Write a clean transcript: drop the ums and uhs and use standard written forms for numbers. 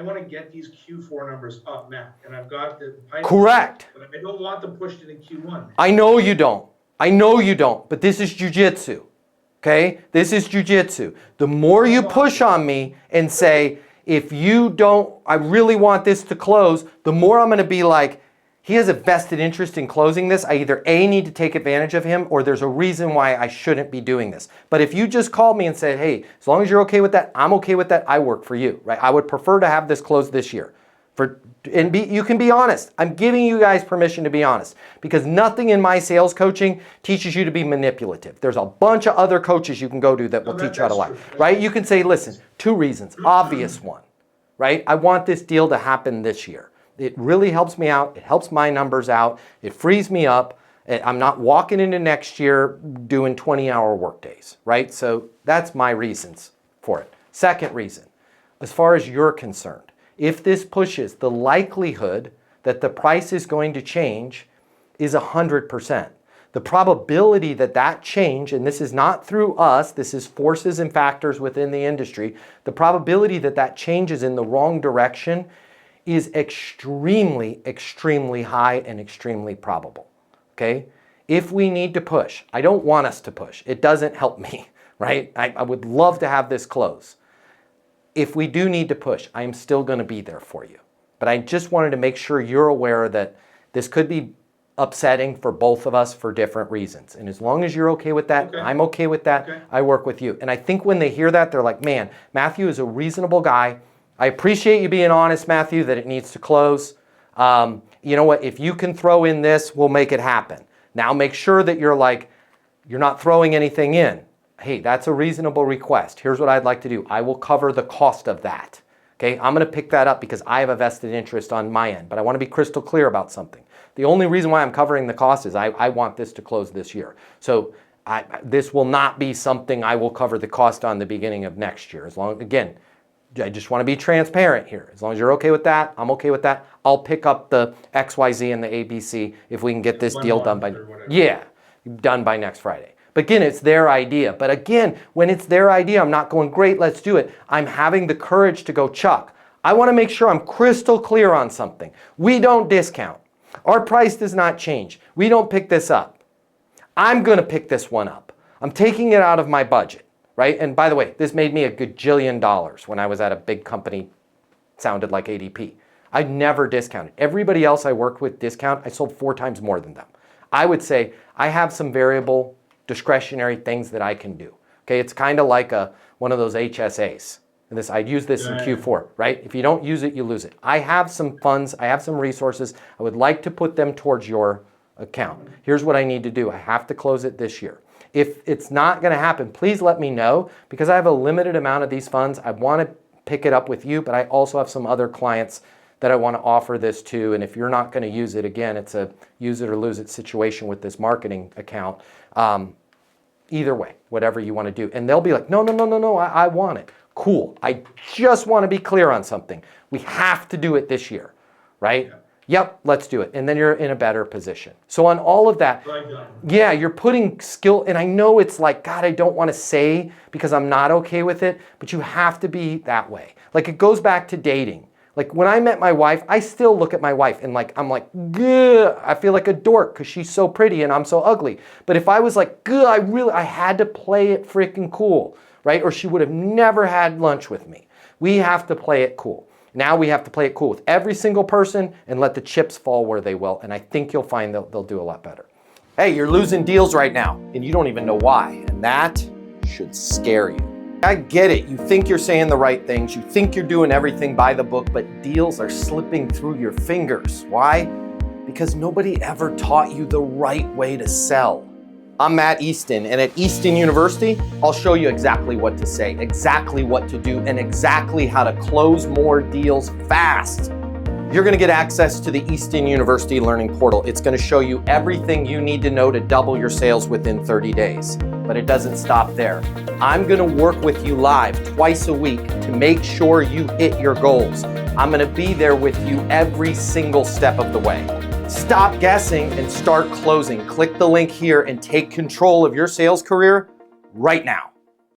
I want to get these Q4 numbers up, Matt, and I've got the pipeline. Correct. But I don't want them pushed into Q1. I know you don't. I know you don't, but this is jujitsu, okay? This is jujitsu. The more you push on me and say, if you don't, I really want this to close, the more I'm gonna be like, he has a vested interest in closing this. I either A, need to take advantage of him, or there's a reason why I shouldn't be doing this. But if you just called me and said, hey, as long as you're okay with that, I'm okay with that, I work for you, right? I would prefer to have this closed this year. You can be honest. I'm giving you guys permission to be honest, because nothing in my sales coaching teaches you to be manipulative. There's a bunch of other coaches you can go to that will teach you how to lie, right? You can say, listen, 2 reasons, obvious one, right? I want this deal to happen this year. It really helps me out. It helps my numbers out. It frees me up. I'm not walking into next year doing 20-hour workdays, right? So that's my reasons for it. Second reason, as far as you're concerned, if this pushes, the likelihood that the price is going to change is 100%. The probability that that change, and this is not through us, this is forces and factors within the industry, the probability that that changes in the wrong direction is extremely, extremely high and extremely probable, okay? If we need to push, I don't want us to push. It doesn't help me, right? I would love to have this close. If we do need to push, I am still gonna be there for you. But I just wanted to make sure you're aware that this could be upsetting for both of us for different reasons. And as long as you're okay with that, I'm okay with that, I work with you. And I think when they hear that, they're like, man, Matthew is a reasonable guy. I appreciate you being honest, Matthew, that it needs to close. You know what, if you can throw in this, we'll make it happen. Now make sure that you're not throwing anything in. Hey, that's a reasonable request. Here's what I'd like to do. I will cover the cost of that. Okay, I'm gonna pick that up because I have a vested interest on my end, but I wanna be crystal clear about something. The only reason why I'm covering the cost is I want this to close this year. So this will not be something I will cover the cost on the beginning of next year. As long, again, I just want to be transparent here. As long as you're okay with that, I'm okay with that. I'll pick up the XYZ and the ABC if we can get this deal done by, done by next Friday. But again, it's their idea. But again, when it's their idea, I'm not going, great, let's do it. I'm having the courage to go, Chuck, I want to make sure I'm crystal clear on something. We don't discount. Our price does not change. We don't pick this up. I'm going to pick this one up. I'm taking it out of my budget. Right? And by the way, this made me a gajillion dollars when I was at a big company, sounded like ADP. I never discounted. Everybody else I worked with discount, I sold 4 times more than them. I would say I have some variable discretionary things that I can do. Okay, it's kind of like one of those HSAs. And I'd use this in Q4, right? If you don't use it, you lose it. I have some funds, I have some resources. I would like to put them towards your account. Here's what I need to do. I have to close it this year. If it's not going to happen, please let me know, because I have a limited amount of these funds. I want to pick it up with you, but I also have some other clients that I want to offer this to. And if you're not going to use it, again, it's a use it or lose it situation with this marketing account. Either way, whatever you want to do. And they'll be like, no, I want it. Cool. I just want to be clear on something. We have to do it this year, right? Yeah. Yep, let's do it. And then you're in a better position. So on all of that, yeah, you're putting skill, and I know it's like, God, I don't want to say because I'm not okay with it, but you have to be that way. Like it goes back to dating. Like when I met my wife, I still look at my wife and I'm like, gah, I feel like a dork because she's so pretty and I'm so ugly. But if I was like, gah, I had to play it freaking cool, right? Or she would have never had lunch with me. We have to play it cool. Now we have to play it cool with every single person and let the chips fall where they will. And I think you'll find they'll do a lot better. Hey, you're losing deals right now and you don't even know why. And that should scare you. I get it. You think you're saying the right things. You think you're doing everything by the book, but deals are slipping through your fingers. Why? Because nobody ever taught you the right way to sell. I'm Matt Easton, and at Easton University, I'll show you exactly what to say, exactly what to do, and exactly how to close more deals fast. You're gonna get access to the Easton University Learning Portal. It's gonna show you everything you need to know to double your sales within 30 days. But it doesn't stop there. I'm gonna work with you live twice a week to make sure you hit your goals. I'm gonna be there with you every single step of the way. Stop guessing and start closing. Click the link here and take control of your sales career right now.